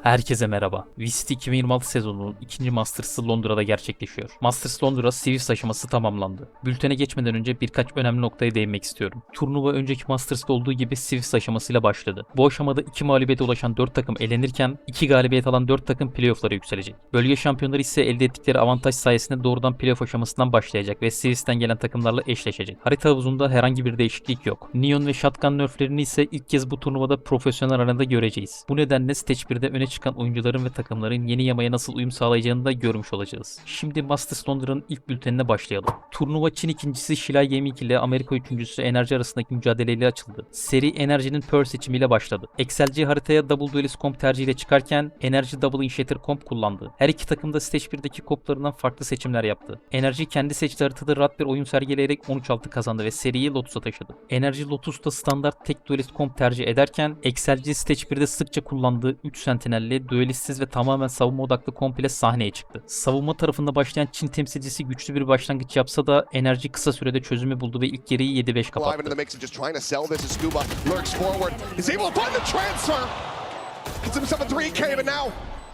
Herkese merhaba. VCT 2026 sezonunun ikinci Masters'ı Londra'da gerçekleşiyor. Masters Londra Series aşaması tamamlandı. Bültene geçmeden önce birkaç önemli noktaya değinmek istiyorum. Turnuva önceki Masters'ta olduğu gibi Series aşamasıyla başladı. Bu aşamada 2 mağlubiyete ulaşan 4 takım elenirken 2 galibiyet alan 4 takım playoff'lara yükselecek. Bölge şampiyonları ise elde ettikleri avantaj sayesinde doğrudan playoff aşamasından başlayacak ve Series'ten gelen takımlarla eşleşecek. Harita havuzunda herhangi bir değişiklik yok. Neon ve Shotgun nerflerini ise ilk kez bu turnuvada profesyonel arenada göreceğiz. Bu nedenle Stage 1'de öne çıkan oyuncuların ve takımların yeni yamaya nasıl uyum sağlayacağını da görmüş olacağız. Şimdi Masters Londra'nın ilk bültenine başlayalım. Turnuva Çin ikincisi Shilai Gaming ile Amerika üçüncüsü Enerji arasındaki mücadeleyle açıldı. Seri Enerji'nin Pearl seçimiyle başladı. XLG haritaya Double Duelist Comp tercihiyle çıkarken Enerji Double Initiator Comp kullandı. Her iki takım da Stage 1'deki komplarından farklı seçimler yaptı. Enerji kendi seçtiği haritada rahat bir oyun sergileyerek 13-6 kazandı ve seriyi Lotus'a taşıdı. Enerji Lotus'ta standart tek Duelist Comp tercih ederken XLG Stage 1'de sıkça kullandığı 3 sentinelli, duelistsiz ve tamamen savunma odaklı komp ile sahneye çıktı. Savunma tarafında başlayan Çin temsilcisi güçlü bir başlangıç yapsa da Enerji kısa sürede çözümü buldu ve ilk yarıyı 7-5 kapattı.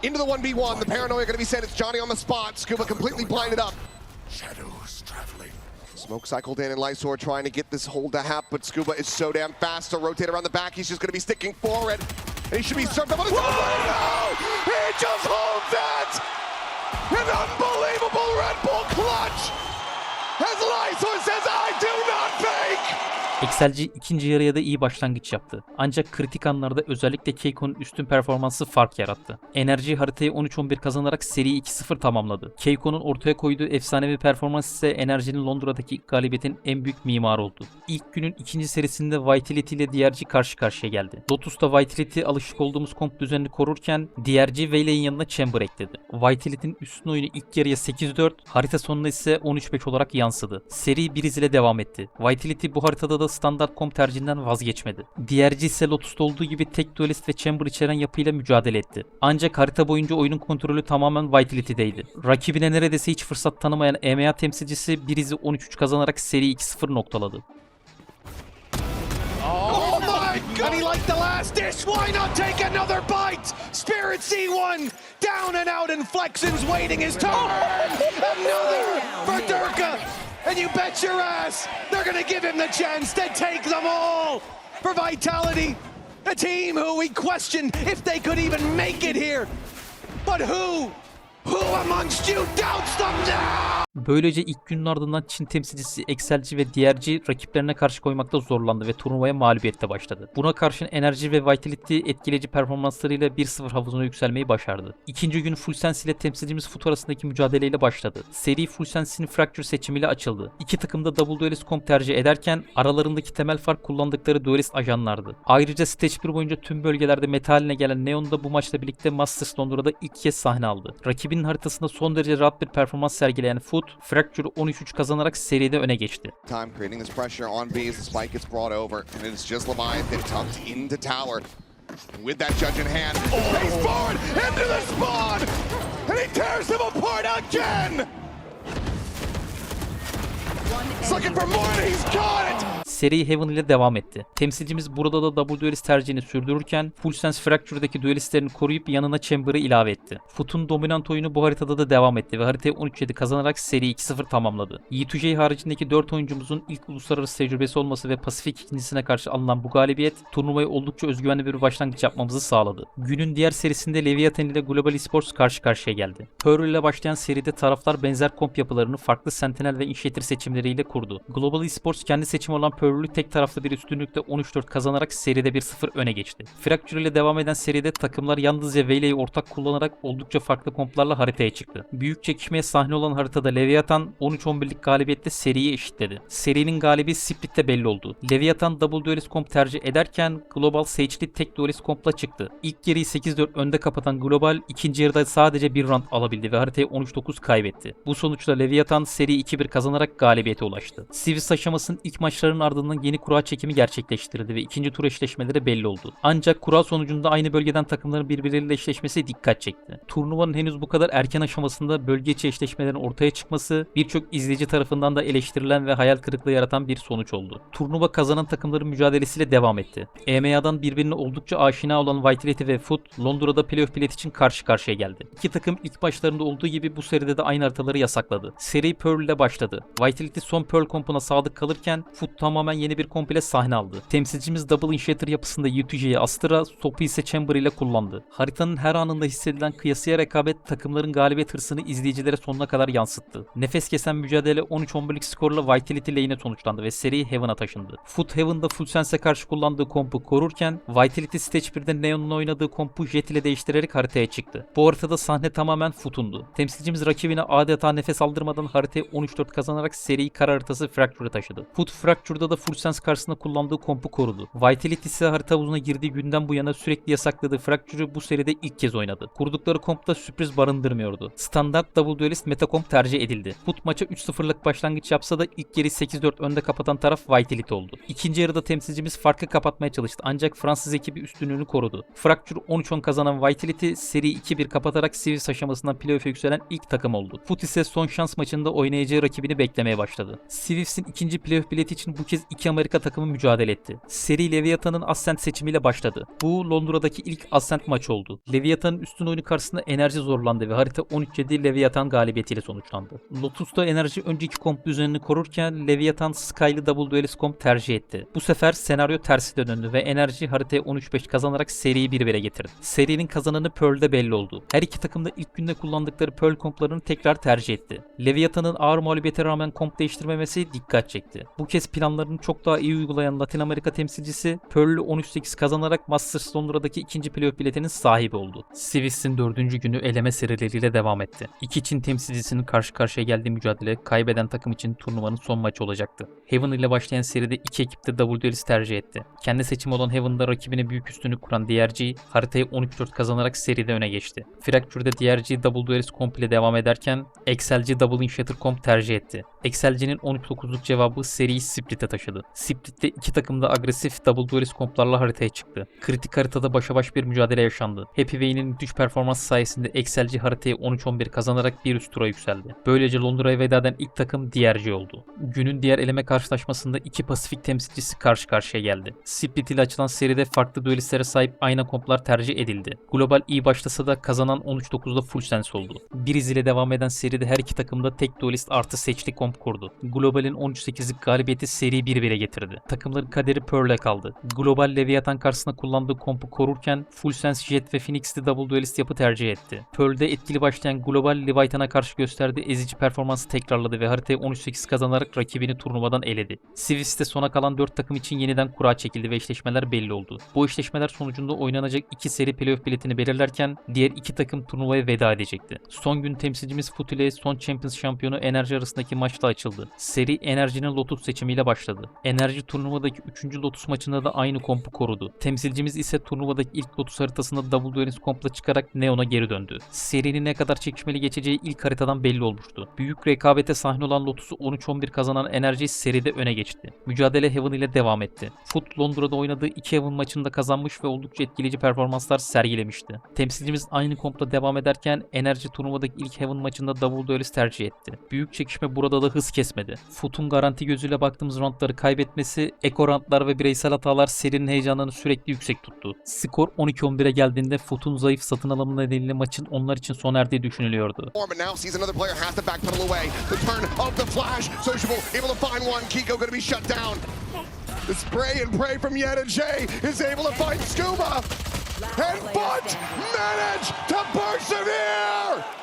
Into the 1v1, the paranoia going to be sent. It's Johnny on the spot. Scuba completely blinded up. Shadows traveling. Smoke cycled in and Lysor trying to get this hold to happen, but Scuba is so damn fast to rotate around the back. He's just going to be sticking forward. And he should be served up on his own. No! He just holds it! An unbelievable Red Bull clutch! As Lysor says, I do not fake! XLG ikinci yarıya da iyi başlangıç yaptı. Ancak kritik anlarda özellikle Keiko'nun üstün performansı fark yarattı. Enerji haritayı 13-11 kazanarak seriyi 2-0 tamamladı. Keiko'nun ortaya koyduğu efsanevi performans ise Enerji'nin Londra'daki ilk galibiyetin en büyük mimarı oldu. İlk günün ikinci serisinde Vitality ile DRG karşı karşıya geldi. Lotus'ta Vitality alışık olduğumuz komp düzenini korurken DRG Veilei'nin yanına Chamber ekledi. Vitality'nin üstün oyunu ilk yarıya 8-4, harita sonuna ise 13-5 olarak yansıdı. Seri Breeze ile devam etti. Vitality bu haritada da standart komp tercihinden vazgeçmedi. DRG ise Lotus'ta olduğu gibi tek duelist ve chamber içeren yapıyla mücadele etti. Ancak harita boyunca oyunun kontrolü tamamen Vitality'deydi. Rakibine neredeyse hiç fırsat tanımayan EMEA temsilcisi Breeze'i 13-3 kazanarak seri 2-0 noktaladı. Oh my god! And he liked the last dish. Why not take another bite? Spirit C1 down and out, and Flexen's waiting his turn. Another for Durka. And you bet your ass they're gonna give him the chance to take them all for Vitality. A team who we questioned if they could even make it here. But who amongst you doubts them now? Böylece ilk günün ardından Çin temsilcisi XLG ve DRG rakiplerine karşı koymakta zorlandı ve turnuvaya mağlubiyette başladı. Buna karşın Enerji ve Vitality etkileyici performanslarıyla 1-0 havuzuna yükselmeyi başardı. İkinci gün Full Sense ile temsilcimiz Foot arasındaki mücadeleyle başladı. Seri Full Sense'in Fracture seçimiyle açıldı. İki takım da Double Duelist Comp tercih ederken aralarındaki temel fark kullandıkları duelist ajanlardı. Ayrıca Stage 1 boyunca tüm bölgelerde meta haline gelen Neon da bu maçla birlikte Masters Londra'da ilk kez sahne aldı. Rakibinin haritasında son derece rahat bir performans sergileyen Foot, Fracture'ı 13-3 kazanarak seride öne geçti. Time creating this pressure on B as the spike gets brought over, and it is just Leviathan tucked into tower. With that judge in hand, face forward into the spawn, and he tears him apart again. He's looking for more, and he's got it. Seri Heaven ile devam etti. Temsilcimiz burada da Double Duelist tercihini sürdürürken Full Sense Fracture'daki duelistlerini koruyup yanına Chamber'ı ilave etti. Foot'un dominant oyunu bu haritada da devam etti ve haritayı 13-7 kazanarak seri 2-0 tamamladı. Yi2J haricindeki 4 oyuncumuzun ilk uluslararası tecrübesi olması ve Pasifik ikincisine karşı alınan bu galibiyet turnuvayı oldukça özgüvenli bir başlangıç yapmamızı sağladı. Günün diğer serisinde Leviathan ile Global Esports karşı karşıya geldi. Pearl ile başlayan seride taraflar benzer komp yapılarını farklı Sentinel ve Initiator seçimleriyle kurdu. Global Esports kendi seçimi olan Pearl'ü tek taraflı bir üstünlükle 13-4 kazanarak seride 1-0 öne geçti. Fracture ile devam eden seride takımlar yalnızca Veilei'yi ortak kullanarak oldukça farklı komplarla haritaya çıktı. Büyük çekişmeye sahne olan haritada Leviathan 13-11'lik galibiyetle seriyi eşitledi. Serinin galibi Split'te belli oldu. Leviathan Double Duelist Comp tercih ederken Global Sage'li tek Duelist Comp'la çıktı. İlk yarıyı 8-4 önde kapatan Global ikinci yarıda sadece bir round alabildi ve haritayı 13-9 kaybetti. Bu sonuçla Leviathan seri 2-1 kazanarak galibiyete ulaştı. Series aşamasının ilk maçlarının ardından ardından yeni kura çekimi gerçekleştirildi ve ikinci tur eşleşmeleri belli oldu. Ancak kura sonucunda aynı bölgeden takımların birbirleriyle eşleşmesi dikkat çekti. Turnuvanın henüz bu kadar erken aşamasında bölge içi eşleşmelerin ortaya çıkması birçok izleyici tarafından da eleştirilen ve hayal kırıklığı yaratan bir sonuç oldu. Turnuva kazanan takımların mücadelesiyle devam etti. EMEA'dan birbirine oldukça aşina olan Vitality ve Foot, Londra'da playoff bilet için karşı karşıya geldi. İki takım ilk başlarında olduğu gibi bu seride de aynı haritaları yasakladı. Seri Pearl ile başladı. Vitality son Pearl kompuna sadık kalırken Foot tamamen yeni bir komp ile sahne aldı. Temsilcimiz Double Initiator yapısında UTG'yi Astra, topu ise Chamber ile kullandı. Haritanın her anında hissedilen kıyasıya rekabet takımların galibiyet hırsını izleyicilere sonuna kadar yansıttı. Nefes kesen mücadele 13-11'lik skorla Vitality lehine sonuçlandı ve seri Heaven'a taşındı. Foot Heaven'da Full Sense'e karşı kullandığı kompu korurken Vitality Stage 1'de Neon'un oynadığı kompu Jet ile değiştirerek haritaya çıktı. Bu haritada sahne tamamen Foot'undu. Temsilcimiz rakibine adeta nefes aldırmadan haritayı 13-4 kazanarak seriyi kara haritası Fracture'a taşıdı. Foot Fracture'da da Full Sense karşısında kullandığı kompu korudu. Vitality ise harita havuzuna girdiği günden bu yana sürekli yasakladığı Fracture'ı bu seride ilk kez oynadı. Kurdukları kompta sürpriz barındırmıyordu. Standart Double Duelist metakomp tercih edildi. Foot maça 3-0'lık başlangıç yapsa da ilk yarıyı 8-4 önde kapatan taraf Vitality oldu. İkinci yarıda temsilcimiz farkı kapatmaya çalıştı ancak Fransız ekibi üstünlüğünü korudu. Fracture 13-10 kazanan Vitality seri 2-1 kapatarak Series aşamasından playoff'a yükselen ilk takım oldu. Foot ise son şans maçında oynayacağı rakibini beklemeye başladı. Sivivs'in ikinci playoff bileti için bu kez iki Amerika takımı mücadele etti. Seri Leviathan'ın Ascent seçimiyle başladı. Bu Londra'daki ilk Ascent maçı oldu. Leviathan'ın üstün oyunu karşısında enerji zorlandı ve harita 13-7 Leviathan galibiyetiyle sonuçlandı. Lotus'ta enerji önceki komp düzenini korurken Leviathan Sky'lı Double Duelist komp tercih etti. Bu sefer senaryo tersine döndü ve enerji haritaya 13-5 kazanarak seriyi 1-1'e getirdi. Serinin kazananı Pearl'de belli oldu. Her iki takım da ilk günde kullandıkları Pearl komplarını tekrar tercih etti. Leviathan'ın ağır mağlubiyete rağmen komp değiştirmemesi dikkat çekti. Bu kez planlarını çok daha iyi uygulayan Latin Amerika temsilcisi Pearl'ü 13-8 kazanarak Masters Londra'daki ikinci playoff biletinin sahibi oldu. Siviss'in 4. günü eleme serileriyle devam etti. İki Çin temsilcisinin karşı karşıya geldiği mücadele kaybeden takım için turnuvanın son maçı olacaktı. Heaven ile başlayan seride iki ekip de Double Duelist tercih etti. Kendi seçimi olan Heaven'da rakibine büyük üstünlük kuran DRG haritayı 13-4 kazanarak seride öne geçti. Fracture'da DRG Double Duelist komp ile devam ederken XLG Double Initiator komp tercih etti. XLG'nin 13-9'luk cevabı seriyi Split'e taşıdı. Split'te iki takım da agresif Double Duelist komplarla haritaya çıktı. Kritik haritada başa baş bir mücadele yaşandı. Happy Wayne'in müthiş performansı sayesinde XLG haritayı 13-11 kazanarak bir üst tura yükseldi. Böylece Londra'ya veda eden ilk takım DRG oldu. Günün diğer eleme karşılaşmasında iki Pasifik temsilcisi karşı karşıya geldi. Split ile açılan seride farklı duelistlere sahip ayna komplar tercih edildi. Global iyi başlasa da kazanan 13-9'da Full Sense oldu. Biriz ile devam eden seride her iki takım da tek duelist artı seçli komp kurdu. Global'in 13-8'lik galibiyeti seri 1-1'e getirdi. Takımların kaderi Pearl'e kaldı. Global Leviathan karşısında kullandığı kompu korurken Full Sense, Jet ve Phoenix'li Double Duelist yapı tercih etti. Pearl'de etkili başlayan Global Leviathan'a karşı gösterdiği ezici performansı tekrarladı ve haritayı 13-8 kazanarak rakibini turnuvadan eledi. Siviss'te sona kalan 4 takım için yeniden kura çekildi ve eşleşmeler belli oldu. Bu eşleşmeler sonucunda oynanacak 2 seri playoff biletini belirlerken diğer 2 takım turnuvaya veda edecekti. Son gün temsilcimiz Foot ile son Champions şampiyonu Enerji arasındaki maçla açıldı. Seri Enerji'nin Lotus seçimiyle başladı. Enerji turnuvadaki 3. Lotus maçında da aynı kompu korudu. Temsilcimiz ise turnuvadaki ilk Lotus haritasında Double Duelist kompla çıkarak Neon'a geri döndü. Serinin ne kadar çekişmeli geçeceği ilk haritadan belli olmuştu. Büyük rekabete sahne olan Lotus'u 13-11 kazanan Enerji seride öne geçti. Mücadele Heaven ile devam etti. Foot Londra'da oynadığı 2 Heaven maçında kazanmış ve oldukça etkileyici performanslar sergilemişti. Temsilcimiz aynı kompla devam ederken Enerji turnuvadaki ilk Heaven maçında Double Duelist tercih etti. Büyük çekişme burada da hız kesmedi. Foot'un garanti gözüyle baktığımız roundları kaybetmesi, eko roundlar ve bireysel hatalar serinin heyecanını sürekli yüksek tuttu. Skor 12-11'e geldiğinde Foot'un zayıf satın alımı nedeniyle maçın onlar için sona erdiği düşünülüyordu. But now sees another player has to backpedal away. The turn of the flash. Sociable able to find one. Kiko going to be shut down. The spray and pray from Yetta J is able to find Scuba. And but manage to persevere.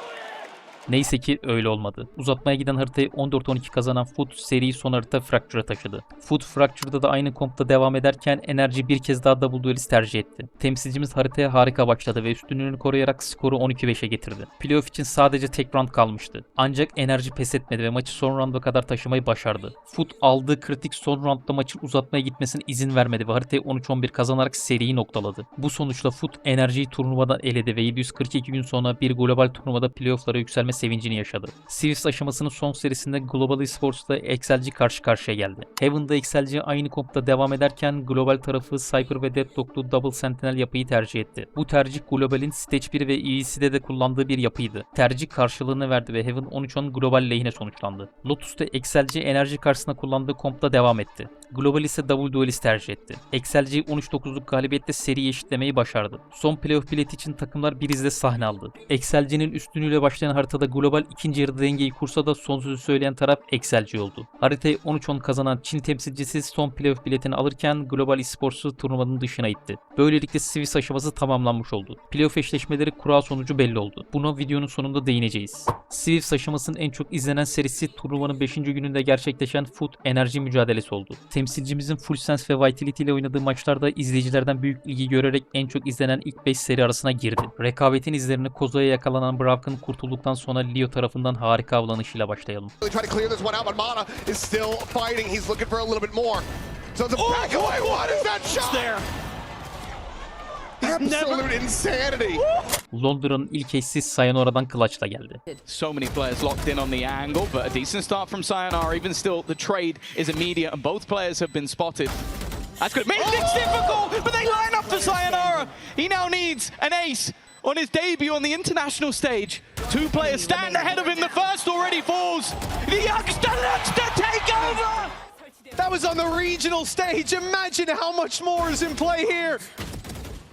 Neyse ki öyle olmadı. Uzatmaya giden haritayı 14-12 kazanan Foot seriyi son harita Fracture'a taşıdı. Foot Fracture'da da aynı kompta devam ederken Enerji bir kez daha Double Duelist tercih etti. Temsilcimiz haritaya harika başladı ve üstünlüğünü koruyarak skoru 12-5'e getirdi. Playoff için sadece tek round kalmıştı. Ancak Enerji pes etmedi ve maçı son rounda kadar taşımayı başardı. Foot aldığı kritik son roundda maçın uzatmaya gitmesine izin vermedi ve haritayı 13-11 kazanarak seriyi noktaladı. Bu sonuçla Foot Enerjiyi turnuvadan eledi ve 742 gün sonra bir global turnuvada playoff'lara yükselme sevincini yaşadı. Swift aşamasının son serisinde Global Esports'ta Excel'ci karşı karşıya geldi. Heaven'da Excel'ci aynı kompta devam ederken Global tarafı Cypher ve Deadlock'lu Double Sentinel yapıyı tercih etti. Bu tercih Global'in Stage 1 ve EEC'de de kullandığı bir yapıydı. Tercih karşılığını verdi ve Heaven 13-10 Global lehine sonuçlandı. Lotus'ta Excel'ci enerji karşısında kullandığı kompta devam etti. Global ise Double Duelist tercih etti. Excel'ci 13-9'luk galibiyette seriyi eşitlemeyi başardı. Son playoff bileti için takımlar bir izle sahne aldı. Excel'cinin üstünlüğüyle başlayan haritada Global ikinci yarıda dengeyi kursa da son sözü söyleyen taraf Excel'ci oldu. Haritayı 13-10 kazanan Çin temsilcisi son playoff biletini alırken Global Esports'u turnuvanın dışına itti. Böylelikle Swiss aşaması tamamlanmış oldu. Playoff eşleşmeleri kura sonucu belli oldu. Buna videonun sonunda değineceğiz. Swiss aşamasının en çok izlenen serisi turnuvanın 5. gününde gerçekleşen Foot enerji mücadelesi oldu. Temsilcimizin Full Sense ve Vitality ile oynadığı maçlarda izleyicilerden büyük ilgi görerek en çok izlenen ilk 5 seri arasına girdi. Rekabetin izlerini Koza'ya yakalanan Bravk'ın kurtulduktan sonra Leo tarafından harika avlanışıyla başlayalım. Absolute insanity. Londra'nın ilk eşsiz Sayanora'dan clutch'la geldi. So many players locked in on the angle, but a decent start from Sayonara. Even still, the trade is immediate, and both players have been spotted. That's good. Makes things difficult, but they line up for Sayonara. He now needs an ace on his debut on the international stage. Two players stand ahead of him. The first already falls. The youngster looks to take over. That was on the regional stage. Imagine how much more is in play here.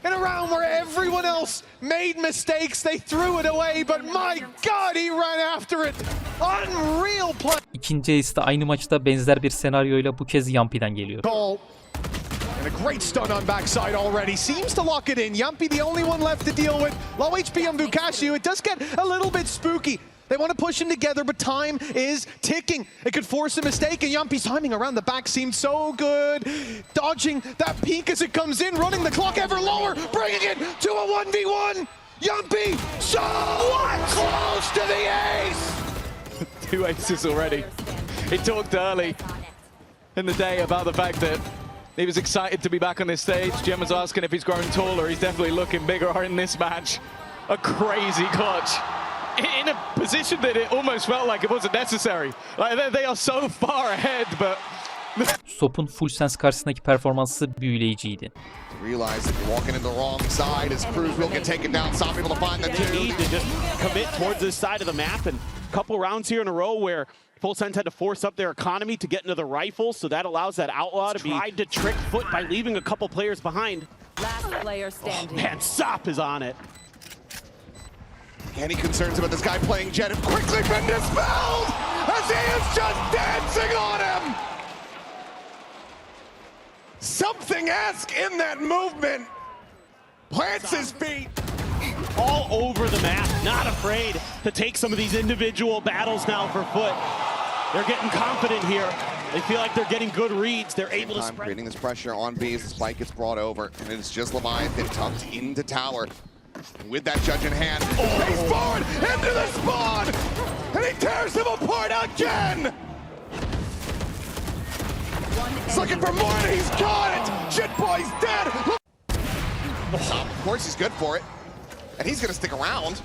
In a round where everyone else made mistakes, they threw it away, but my God, he ran after it. Unreal play. İkinci ace de aynı maçta benzer bir senaryoyla bu kez Yampi'den geliyor. Goal. And a great stun on backside already. Seems to lock it in. Yampi the only one left to deal with. Low HP on Bukashu. It does get a little bit spooky. They want to push him together, but time is ticking. It could force a mistake, and Yampi's timing around the back seemed so good. Dodging that peek as it comes in, running the clock ever lower, bringing it to a 1v1. Yampi so close to the ace. 2 aces already. He talked early in the day about the fact that he was excited to be back on this stage. Jim was asking if he's grown taller. He's definitely looking bigger in this match. A crazy clutch. In a position that it almost felt like it wasn't necessary. Like they are so far ahead, but Sop'un Full Sense karşısındaki performansı büyüleyiciydi. Realize that you're walking in the wrong side as Cruz will get taken down. Stop able to find the They two. need to just commit towards this side of the map, and a couple rounds here in a row where Full Sense had to force up their economy to get into the rifle, so that allows that outlaw to be tried to trick Foot by leaving a couple players behind. Last player standing. Man, Sop is on it. Any concerns about this guy playing Jet have quickly been dispelled as he is just dancing on him. Something-esque in that movement. Plants his feet. All over the map, not afraid to take some of these individual battles now for Foot. They're getting confident here. They feel like they're getting good reads. They're able to spread. Creating this pressure on B as the spike gets brought over, and it's just Leviathan tucked into tower. With that judge in hand, face forward into the spawn, and he tears him apart again. He's looking for more, and he's got it. Shit boy's dead. Of course, he's good for it, and he's gonna stick around.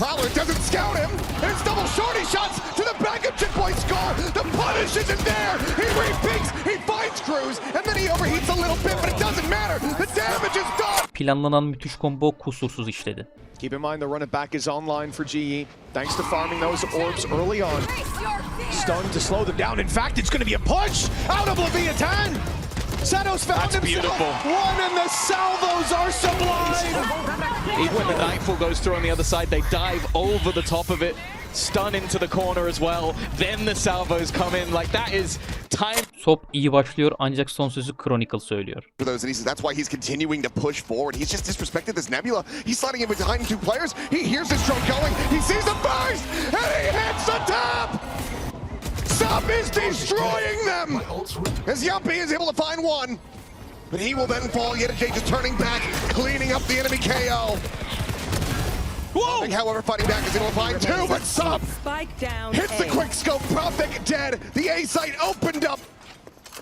Prowler doesn't scout him, and it's double shorty shots to the back of Shit Boy's score. The punish isn't there. He repeats, he finds Cruz, and then he overheats a little bit, but it doesn't matter. The damage is done. Planlanan müthiş combo kusursuz işledi. Keep in mind the run it back is online for GE, thanks to farming those orbs early on. Stunned to slow them down. In fact, it's going to be a push out of Leviathan. Sanos found That's himself beautiful. one, and the salvos are sublime. even when the Nightfall goes through on the other side, they dive over the top of it, stun into the corner as well. Then the salvos come in. Like, that is time. Sop iyi başlıyor ancak son sözü Chronicle söylüyor. For those, and he says that's why he's continuing to push forward. He's just disrespected this Nebula. He's sliding in behind two players. He hears his drone going. He sees the burst, and he hits the top. Sop is destroying them. As Yuppie is able to find one, but he will then fall. Yetajay just turning back, cleaning up the enemy KO. Whoa! However, fighting back is able to find two, but Sop Spike down. hits the A. quick scope. Prophet dead. The A site opened up.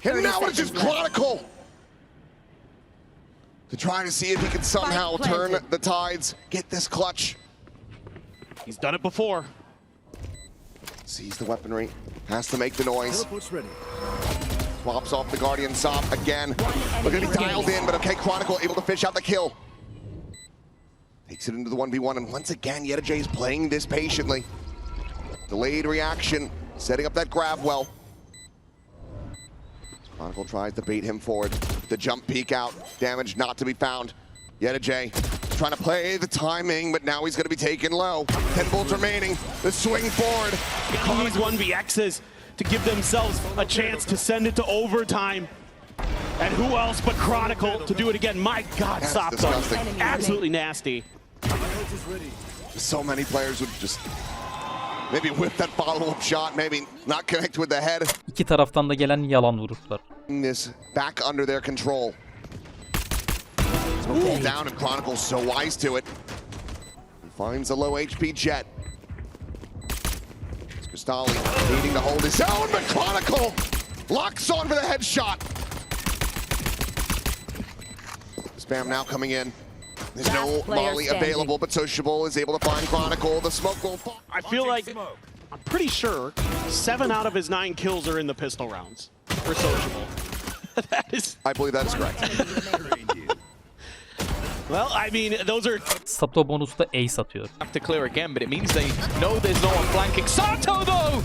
And now it's just Chronicle to try to see if he can somehow Spike turn planted. the tides, get this clutch. He's done it before. Sees the weaponry, has to make the noise. Swaps off the Guardian Sop again. We're gonna be dialed in, but okay, Chronicle able to fish out the kill. Takes it into the 1v1, and once again, Yetajay is playing this patiently. Delayed reaction, setting up that grab well. Chronicle tries to bait him forward. The jump peek out, damage not to be found. Yetajay trying to play the timing, but now he's going to be taken low. 10 bullets remaining, the swing forward. These 1vx's to give themselves a chance to send it to overtime. And who else but Chronicle to do it again? My God, That's Sopto. disgusting. Absolutely nasty. So many players would just maybe whip that follow-up shot, maybe not connect with the head. İki taraftan da gelen yalan vuruşlar. This back under their control. Smoke ball down, and Chronicle's so wise to it. He finds a low HP Jet. Kristali needing to hold his own, but Chronicle locks on for the headshot. Spam now coming in. There's no Last player molly standing. available, but Sociable is able to find Chronicle. The smoke will fall. I feel like, I'm pretty sure 7 out of his 9 kills are in the pistol rounds for Sociable. That is, I believe that is correct. well, I mean, those are Sato bonusta ace atıyor. Have to clear again, but it means they know there's no one flanking. Sato though!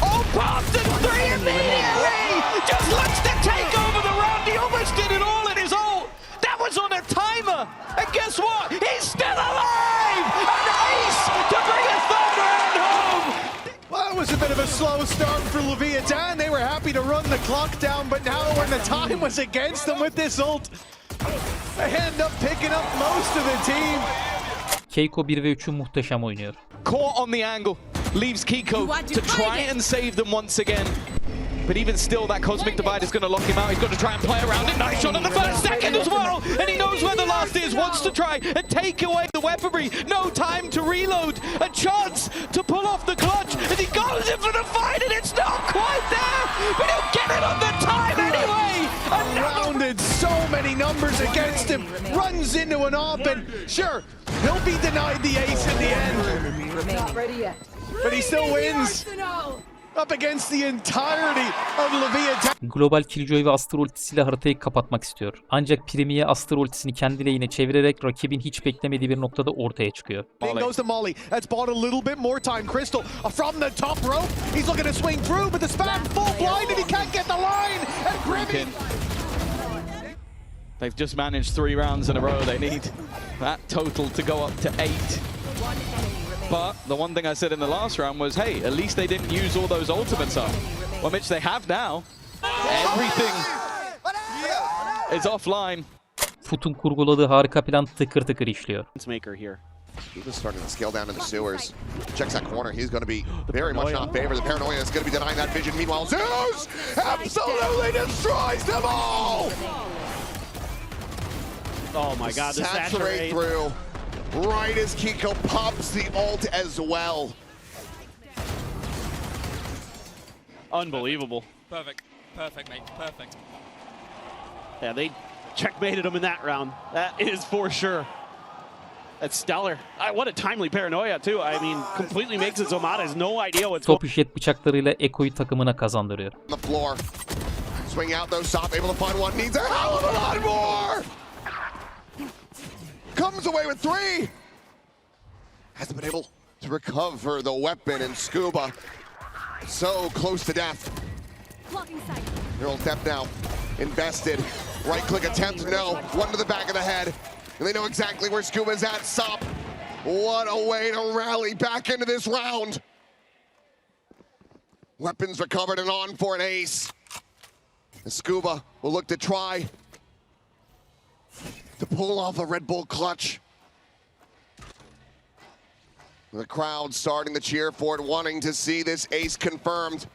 Oh, popped and 3 immediately! Just looks to take over the round. He almost did it all in his ult. That was on a timer. And guess what? He's still alive! An ace to bring a third round home! Well, it was a bit of a slow start for Leviathan. They were happy to run the clock down, but now when the time was against them with this ult, they end up picking up most of the team. Keiko 1v3'ü muhteşem oynuyor. Caught on the angle, leaves Kiko to try and save them once again. But even still, that Cosmic Divide is going to lock him out. He's got to try and play around it. Nice shot on the first second as well. And he knows where the last is. Wants to try and take away the weaponry. No time to reload. A chance to pull off the clutch. And he goes in for the fight, and it's not quite there. But he'll get it on the time anyway. Rounded so many numbers against him. Runs into an op, and sure, he'll be denied the ace in the end. Not ready yet. But he still wins. Up against the entirety of Leviathan. Global Killjoy ve Astra ultisiyle haritayı kapatmak istiyor. Ancak Primiye Astra ultisini kendi lehine çevirerek rakibin hiç beklemediği bir noktada ortaya çıkıyor. Goes to Molly. That's bought a little bit more time. Crystal from the top rope. He's looking to swing through, but the spam full blind, and he can't get the line. And Grimmy. They've just managed 3 rounds in a row. They need that total to go up to 8. But the one thing I said in the last round was, hey, at least they didn't use all those ultimates up. Well, which they have now. Everything is offline. Foot'un kurguladığı harika plan tıkır tıkır işliyor. maker here. He was starting to scale down in the sewers. Checks that corner. He's going to be very much not favored. The Paranoia is going to be denying that vision. Meanwhile, Zeus absolutely destroys them all! Oh my God, the Saturate saturate. through. Right as Kiko pops the ult as well. Unbelievable. Perfect. Perfect, mate. Perfect. Yeah, they checkmated him in that round. That is for sure. That's stellar. What a timely Paranoia too. I mean, completely makes it Zomata has no idea what's going Top jet bıçaklarıyla Eko'yu takımına kazandırıyor. On the floor. Swing out though, Sop able to find one. Needs a hell of a lot more! Comes away with 3! Hasn't been able to recover the weapon, and Scuba so close to death. Neural depth now. Invested. Right click attempt, no. One to the back of the head. And they know exactly where Scuba's at. Sop. What a way to rally back into this round. Weapons recovered and on for an ace. And Scuba will look to try to pull off a Red Bull clutch. The crowd starting to cheer for it, wanting to see this ace confirmed.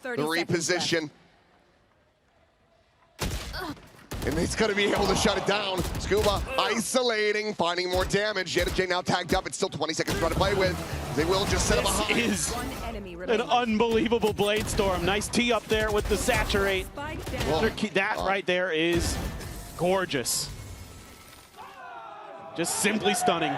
The reposition. And he's going to be able to shut it down. Scuba isolating, finding more damage. Yetajay now tagged up. It's still 20 seconds to try to play with. They will just set him behind. is One enemy an remaining. unbelievable blade storm. Nice tee up there with the saturate. Spike down. That right there is gorgeous. Just simply stunning.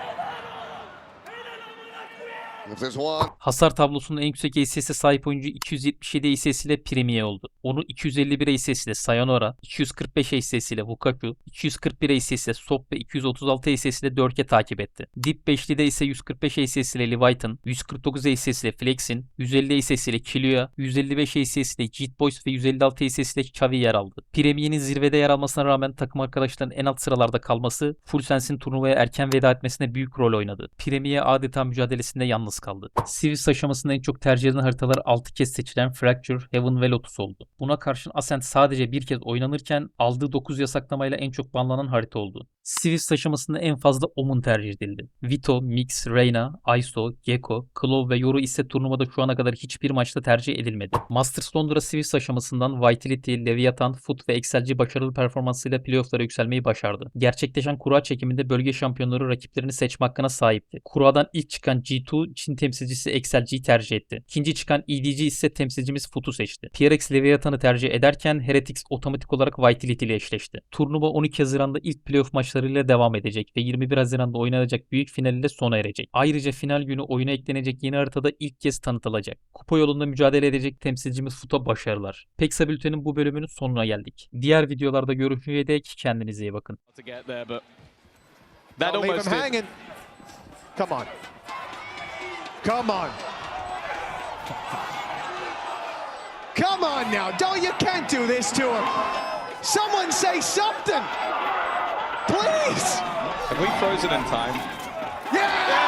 If there's one. Hasar tablosunun en yüksek ACS'e sahip oyuncu 277 ACS ile Premier oldu. Onu 251 ACS ile Sayonara, 245 ACS ile Wukaku, 241 ACS ile Sop ve 236 ACS ile Dörke takip etti. Dip 5'lide ise 145 ACS ile Leviathan, 149 ACS ile Flexin, 150 ACS ile Killua, 155 ACS ile Jit Boys ve 156 ACS ile Xavi yer aldı. Premier'in zirvede yer almasına rağmen takım arkadaşlarının en alt sıralarda kalması, FullSense'in turnuvaya erken veda etmesine büyük rol oynadı. Premier adeta mücadelesinde yalnız kaldı. Series aşamasında en çok tercih edilen haritalar 6 kez seçilen Fracture, Heaven ve Lotus oldu. Buna karşın Ascent sadece bir kez oynanırken aldığı 9 yasaklamayla en çok banlanan harita oldu. Series aşamasında en fazla Omen tercih edildi. Vito, Mix, Reyna, Aiso, Gecko, Claw ve Yoru ise turnuvada şu ana kadar hiçbir maçta tercih edilmedi. Masters Londra Series aşamasından Vitality, Leviathan, Foot ve Excelci başarılı performansıyla playoff'lara yükselmeyi başardı. Gerçekleşen kura çekiminde bölge şampiyonları rakiplerini seçme hakkına sahipti. Kuradan ilk çıkan G2, Çin temsilcisi Excelci'yi tercih etti. İkinci çıkan EDG ise temsilcimiz Foot'u seçti. PRX Leviathan'ı tercih ederken Heretics otomatik olarak Vitality ile eşleşti. Turnuva 12 Haziran'da ilk playoff maçlarıyla devam edecek ve 21 Haziran'da oynanacak büyük finaliyle sona erecek. Ayrıca final günü oyuna eklenecek yeni haritada ilk kez tanıtılacak. Kupa yolunda mücadele edecek temsilcimiz Foot'a başarılar. Peksa Bülten'in bu bölümünün sonuna geldik. Diğer videolarda görüşünceye dek kendinize iyi bakın. To get there, but that Don't leave almost him did. hanging. Come on. Come on. Come on now. Don't, you can't do this to him. Someone say something. Please. Have we frozen in time? Yeah!